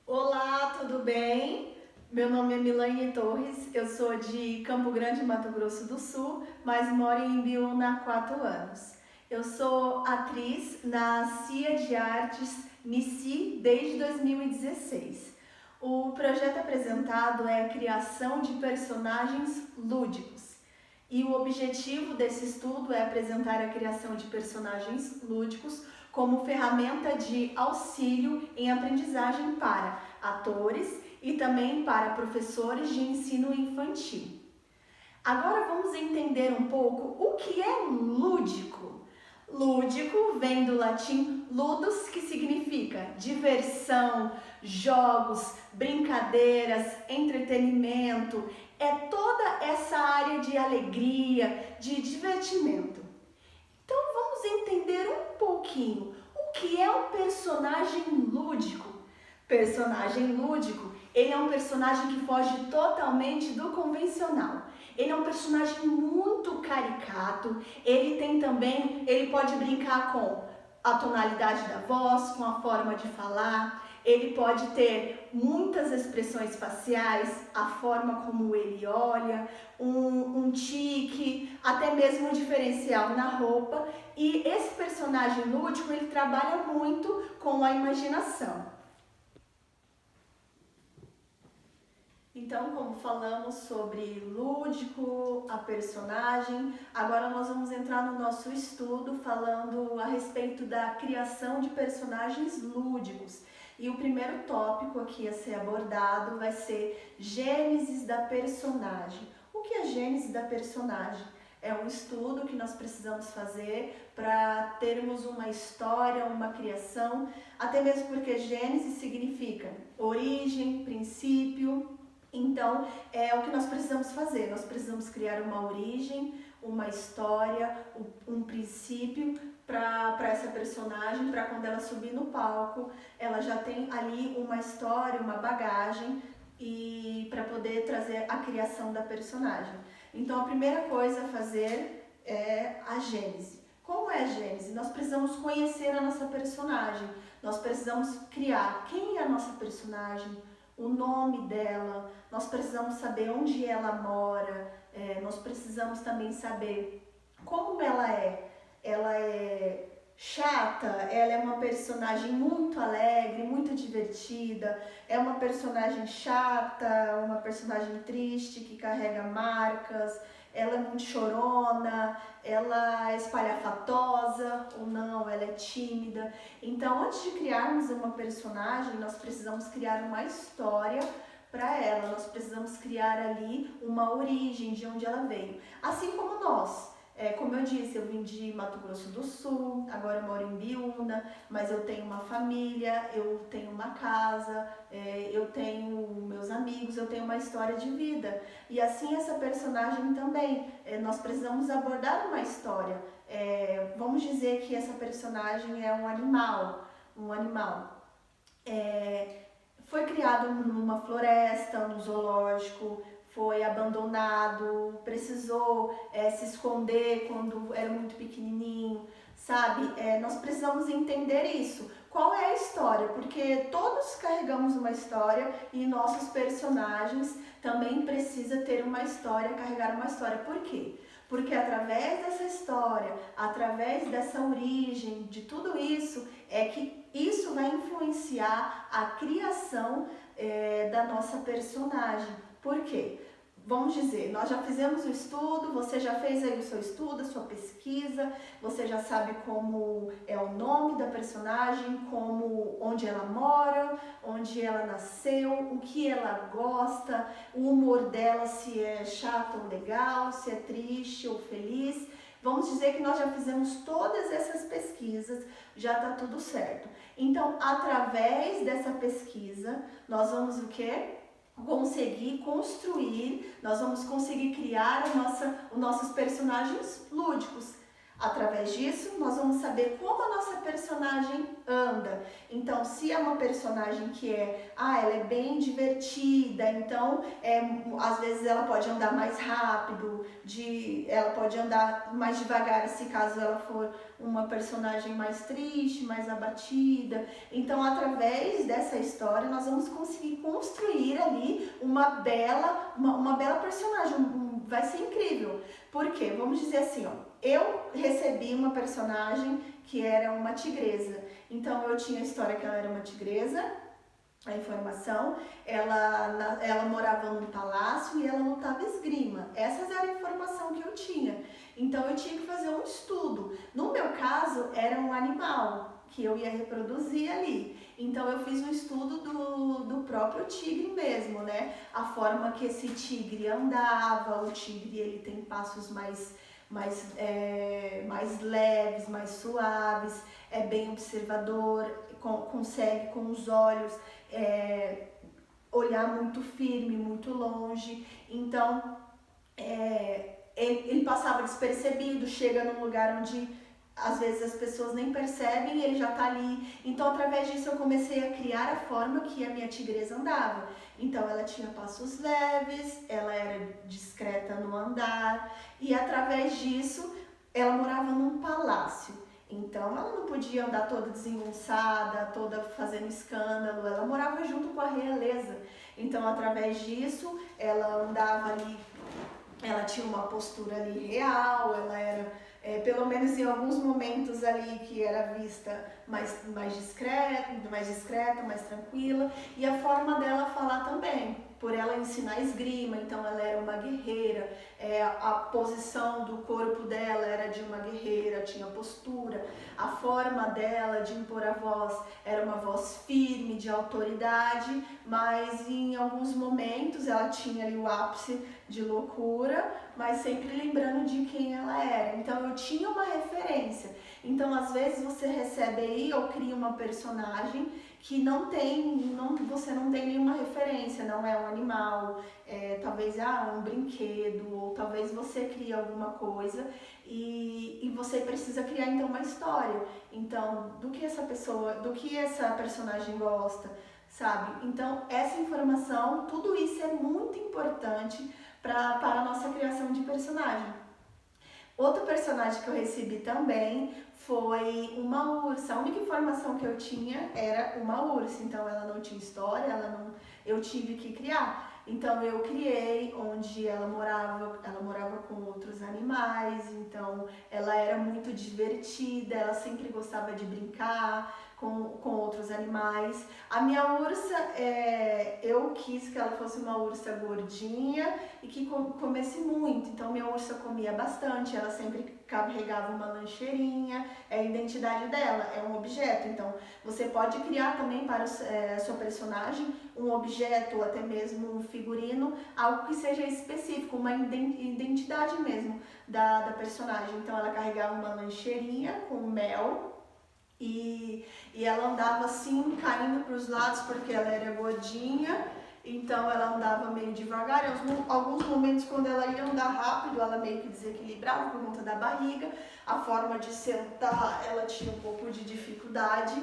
Olá, tudo bem? Meu nome é Milane Torres, eu sou de Campo Grande, Mato Grosso do Sul, mas moro em Ibiúna há 4 anos. Eu sou atriz na CIA de Artes Nici desde 2016. O projeto apresentado é a criação de personagens lúdicos. E o objetivo desse estudo é apresentar a criação de personagens lúdicos como ferramenta de auxílio em aprendizagem para atores e também para professores de ensino infantil. Agora vamos entender um pouco o que é lúdico. Lúdico vem do latim ludus, que significa diversão, jogos, brincadeiras, entretenimento. É toda essa área de alegria, de divertimento. Então vamos entender um pouquinho o que é um personagem lúdico. Personagem lúdico, ele é um personagem que foge totalmente do convencional. Ele é um personagem muito caricato, ele pode brincar com a tonalidade da voz, com a forma de falar, ele pode ter muitas expressões faciais, a forma como ele olha, um tique, até mesmo um diferencial na roupa. E esse personagem lúdico, ele trabalha muito com a imaginação. Então, como falamos sobre lúdico, a personagem, agora nós vamos entrar no nosso estudo falando a respeito da criação de personagens lúdicos. E o primeiro tópico aqui a ser abordado vai ser Gênesis da personagem. O que é Gênesis da personagem? É um estudo que nós precisamos fazer para termos uma história, uma criação, até mesmo porque Gênesis significa origem, princípio. Então, é o que nós precisamos fazer. Nós precisamos criar uma origem, uma história, um princípio para essa personagem, para quando ela subir no palco, ela já tem ali uma história, uma bagagem e para poder trazer a criação da personagem. Então, a primeira coisa a fazer é a gênese. Como é a gênese? Nós precisamos conhecer a nossa personagem. Nós precisamos criar quem é a nossa personagem, o nome dela, nós precisamos saber onde ela mora, nós precisamos também saber como ela é. Ela é chata, ela é uma personagem muito alegre, muito divertida, é uma personagem chata, uma personagem triste que carrega marcas, ela é muito chorona, ela é espalhafatosa ou não, ela é tímida. Então, antes de criarmos uma personagem, nós precisamos criar uma história para ela, nós precisamos criar ali uma origem de onde ela veio. Assim como nós. Como eu disse, eu vim de Mato Grosso do Sul, agora eu moro em Ibiúna, mas eu tenho uma família, eu tenho uma casa, eu tenho meus amigos, eu tenho uma história de vida. E assim essa personagem também, nós precisamos abordar uma história. Vamos dizer que essa personagem é um animal. Foi criado numa floresta, num zoológico, foi abandonado, precisou se esconder quando era muito pequenininho, sabe? Nós precisamos entender isso. Qual é a história? Porque todos carregamos uma história e nossos personagens também precisam ter uma história, carregar uma história. Por quê? Porque através dessa história, através dessa origem, de tudo isso, é que isso vai influenciar a criação da nossa personagem. Por quê? Vamos dizer, nós já fizemos o estudo, você já fez aí o seu estudo, a sua pesquisa, você já sabe como é o nome da personagem, onde ela mora, onde ela nasceu, o que ela gosta, o humor dela, se é chato ou legal, se é triste ou feliz. Vamos dizer que nós já fizemos todas essas pesquisas, já está tudo certo. Então, através dessa pesquisa, nós vamos o quê? Conseguir construir, nós vamos conseguir criar os nossos personagens lúdicos. Através disso, nós vamos saber como a nossa personagem anda. Então, se é uma personagem que ela é bem divertida, então, às vezes ela pode andar mais rápido, ela pode andar mais devagar, se caso ela for uma personagem mais triste, mais abatida. Então, através dessa história, nós vamos conseguir construir ali uma bela personagem. Vai ser incrível. Por quê? Vamos dizer assim, eu recebi uma personagem que era uma tigresa. Então, eu tinha a história que ela era uma tigresa, a informação, ela morava num palácio e ela lutava esgrima. Essa era a informação que eu tinha. Então, eu tinha que fazer um estudo. No meu caso, era um animal que eu ia reproduzir ali. Então, eu fiz um estudo do próprio tigre mesmo, né? A forma que esse tigre andava. O tigre, ele tem passos mais leves, mais suaves, é bem observador, consegue com os olhos olhar muito firme, muito longe. Então, ele passava despercebido, chega num lugar onde às vezes as pessoas nem percebem e ele já está ali. Então, através disso, eu comecei a criar a forma que a minha tigresa andava. Então, ela tinha passos leves, ela era discreta no andar e, através disso, ela morava num palácio. Então, ela não podia andar toda desengonçada, toda fazendo escândalo, ela morava junto com a realeza. Então, através disso, ela andava ali, ela tinha uma postura ali real, ela era... pelo menos em alguns momentos ali que era vista mais discreta, mais tranquila, e a forma dela falar também, por ela ensinar esgrima, então ela era uma guerreira, a posição do corpo dela era de uma guerreira, tinha postura, a forma dela de impor a voz era uma voz firme, de autoridade, mas em alguns momentos ela tinha ali o ápice de loucura, mas sempre lembrando de quem ela era. Então eu tinha uma referência. Então às vezes você recebe aí ou cria uma personagem que você não tem nenhuma referência, não é um animal, talvez um brinquedo, ou talvez você crie alguma coisa e você precisa criar então uma história. Então, do que essa personagem gosta, sabe? Então, essa informação, tudo isso é muito importante para a nossa criação de personagem. Outro personagem que eu recebi também foi uma ursa. A única informação que eu tinha era uma ursa, então ela não tinha história, eu tive que criar. Então eu criei onde ela morava com outros animais, então ela era muito divertida, ela sempre gostava de brincar com outros animais. A minha ursa, eu quis que ela fosse uma ursa gordinha e que comesse muito, então minha ursa comia bastante, ela sempre carregava uma lancheirinha, é a identidade dela, é um objeto. Então você pode criar também para a sua personagem um objeto ou até mesmo um figurino, algo que seja específico, uma identidade mesmo da personagem. Então ela carregava uma lancheirinha com mel e ela andava assim, caindo para os lados porque ela era gordinha. Então ela andava meio devagar, em alguns momentos quando ela ia andar rápido, ela meio que desequilibrava por conta da barriga, a forma de sentar, ela tinha um pouco de dificuldade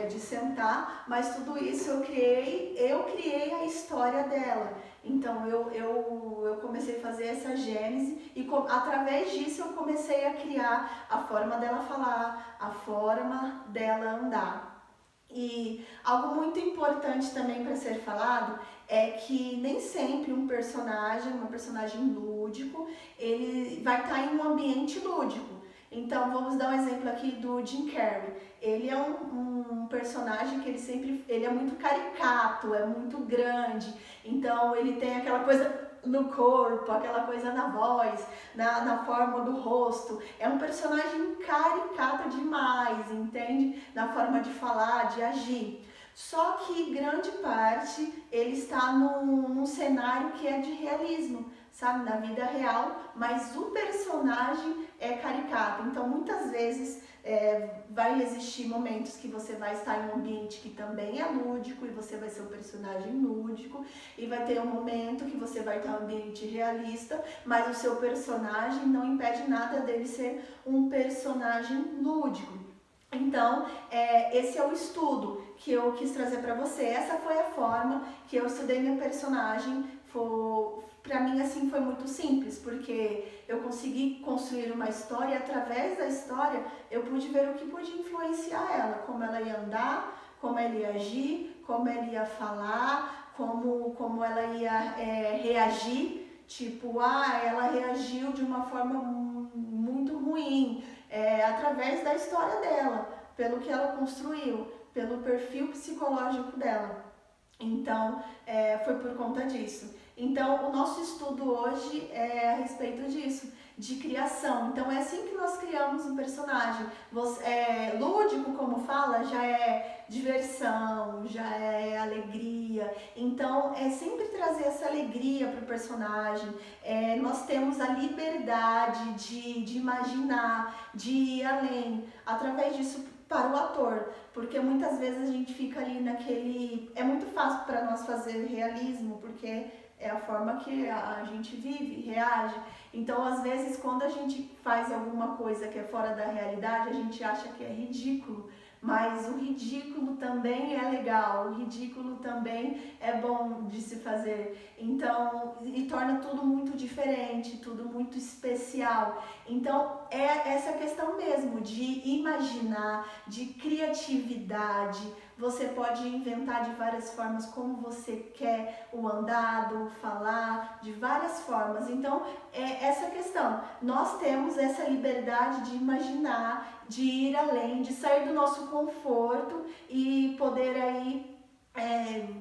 de sentar, mas tudo isso eu criei a história dela. Então eu comecei a fazer essa gênese e através disso eu comecei a criar a forma dela falar, a forma dela andar. E algo muito importante também para ser falado é que nem sempre uma personagem lúdico, ele vai estar em um ambiente lúdico. Então vamos dar um exemplo aqui do Jim Carrey. Ele é um personagem que ele é muito caricato, é muito grande. Então ele tem aquela coisa no corpo, aquela coisa na voz, na forma do rosto. É um personagem caricato demais, entende? Na forma de falar, de agir. Só que grande parte ele está num cenário que é de realismo, sabe, na vida real, mas o personagem é caricato. Então, muitas vezes vai existir momentos que você vai estar em um ambiente que também é lúdico e você vai ser o personagem lúdico, e vai ter um momento que você vai estar em um ambiente realista, mas o seu personagem não impede nada dele ser um personagem lúdico. Então, esse é o estudo que eu quis trazer para você. Essa foi a forma que eu estudei minha personagem. Para mim, assim, foi muito simples, porque eu consegui construir uma história e através da história eu pude ver o que podia influenciar ela, como ela ia andar, como ela ia agir, como ela ia falar, como ela ia reagir. Tipo, ela reagiu de uma forma muito ruim, através da história dela, pelo que ela construiu, pelo perfil psicológico dela. Então, foi por conta disso. Então, o nosso estudo hoje é a respeito disso, de criação. Então, é assim que nós criamos um personagem. Lúdico, como fala, já é diversão, já é alegria. Então, é sempre trazer essa alegria para o personagem. Nós temos a liberdade de imaginar, de ir além. Através disso, para o ator, porque muitas vezes a gente fica ali naquele... É muito fácil para nós fazer realismo, porque é a forma que a gente vive, reage. Então, às vezes, quando a gente faz alguma coisa que é fora da realidade, a gente acha que é ridículo. Mas o ridículo também é legal, o ridículo também é bom de se fazer. Então, e torna tudo muito diferente, tudo muito especial. Então, é essa questão mesmo de imaginar, de criatividade. Você pode inventar de várias formas como você quer o andado, o falar, de várias formas. Então, é essa questão. Nós temos essa liberdade de imaginar, de ir além, de sair do nosso conforto e poder aí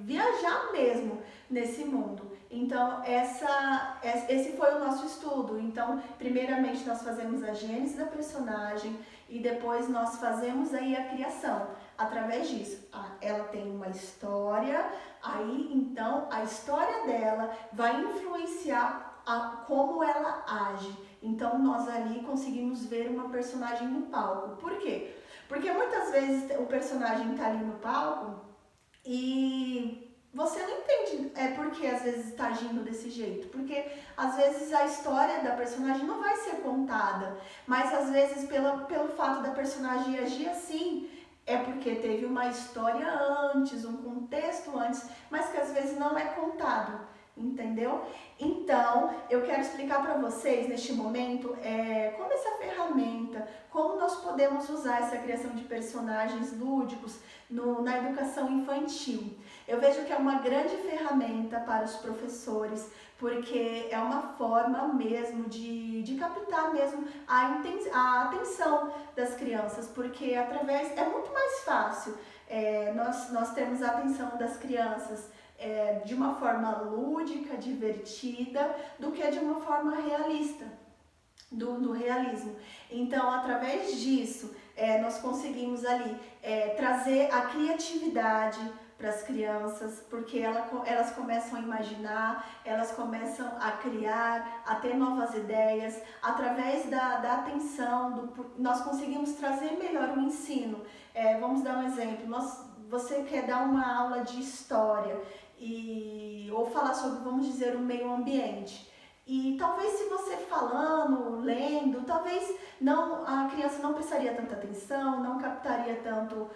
viajar mesmo nesse mundo. Então, esse foi o nosso estudo. Então, primeiramente nós fazemos a gênese da personagem e depois nós fazemos aí a criação. Através disso, ela tem uma história, aí então a história dela vai influenciar como ela age. Então, nós ali conseguimos ver uma personagem no palco. Por quê? Porque muitas vezes o personagem está ali no palco e você não entende por que às vezes está agindo desse jeito. Porque às vezes a história da personagem não vai ser contada, mas às vezes pelo fato da personagem agir assim, é porque teve uma história antes, um contexto antes, mas que às vezes não é contado, entendeu? Então, eu quero explicar para vocês neste momento como essa ferramenta, como nós podemos usar essa criação de personagens lúdicos na educação infantil. Eu vejo que é uma grande ferramenta para os professores, porque é uma forma mesmo de captar mesmo a atenção das crianças, porque através, é muito mais fácil nós termos a atenção das crianças de uma forma lúdica, divertida, do que de uma forma realista, do realismo. Então, através disso, nós conseguimos ali trazer a criatividade para as crianças, porque elas começam a imaginar, elas começam a criar, a ter novas ideias. Através da atenção, nós conseguimos trazer melhor o ensino. Vamos dar um exemplo. Você quer dar uma aula de história ou falar sobre, vamos dizer, o meio ambiente. E talvez se você falando, lendo, talvez a criança não prestaria tanta atenção, não captaria tanto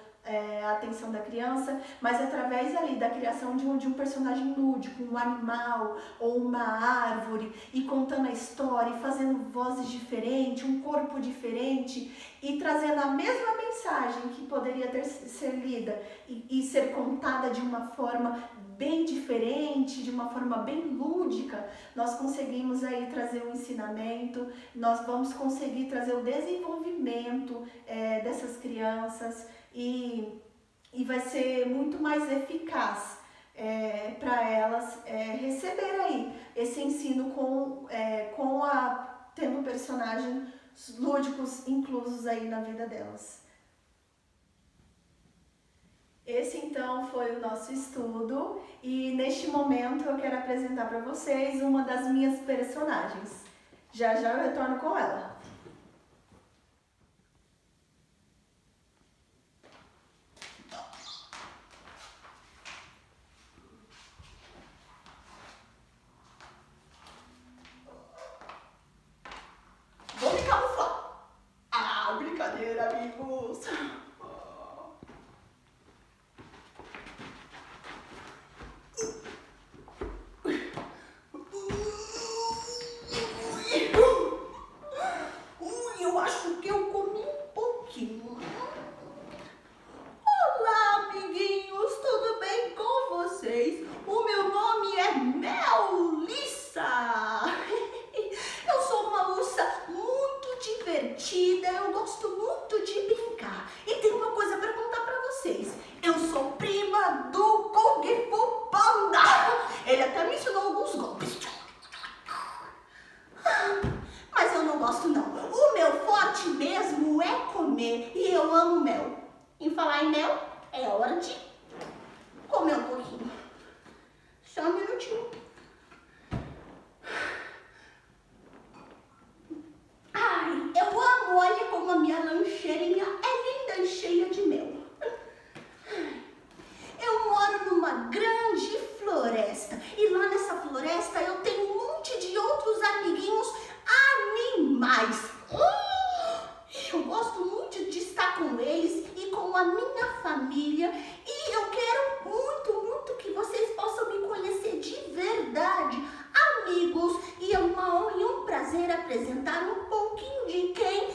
a atenção da criança, mas através ali da criação de um personagem lúdico, um animal ou uma árvore, e contando a história, e fazendo vozes diferentes, um corpo diferente, e trazendo a mesma mensagem que poderia ser lida e ser contada de uma forma bem diferente, de uma forma bem lúdica, nós conseguimos aí trazer um ensinamento, nós vamos conseguir trazer o desenvolvimento dessas crianças e vai ser muito mais eficaz para elas receber aí esse ensino tendo personagens lúdicos inclusos aí na vida delas. Esse então foi o nosso estudo e neste momento eu quero apresentar para vocês uma das minhas personagens. Já já eu retorno com ela. Vou me camuflar. Ah, brincadeira, amigos. Eu acho que eu comi um pouquinho. Olá, amiguinhos, tudo bem com vocês? O meu nome é Melissa. Eu sou uma ursa muito divertida, eu gosto muito de brincar. E tem uma coisa para contar para vocês. Eu sou prima do Kung Fu Panda. Ele até me ensinou alguns golpes. Mas eu não gosto não. O meu forte mesmo é comer e eu amo mel. Em falar em mel, é hora de comer um pouquinho. Só um minutinho. Ai, eu amo, olha como a minha lancheirinha é linda e cheia de mel. Eu moro numa grande floresta e lá nessa floresta eu tenho um monte de outros amiguinhos animais. Eu gosto muito de estar com eles e com a minha família e eu quero muito, muito que vocês possam me conhecer de verdade, amigos. E é uma honra e um prazer apresentar um pouquinho de quem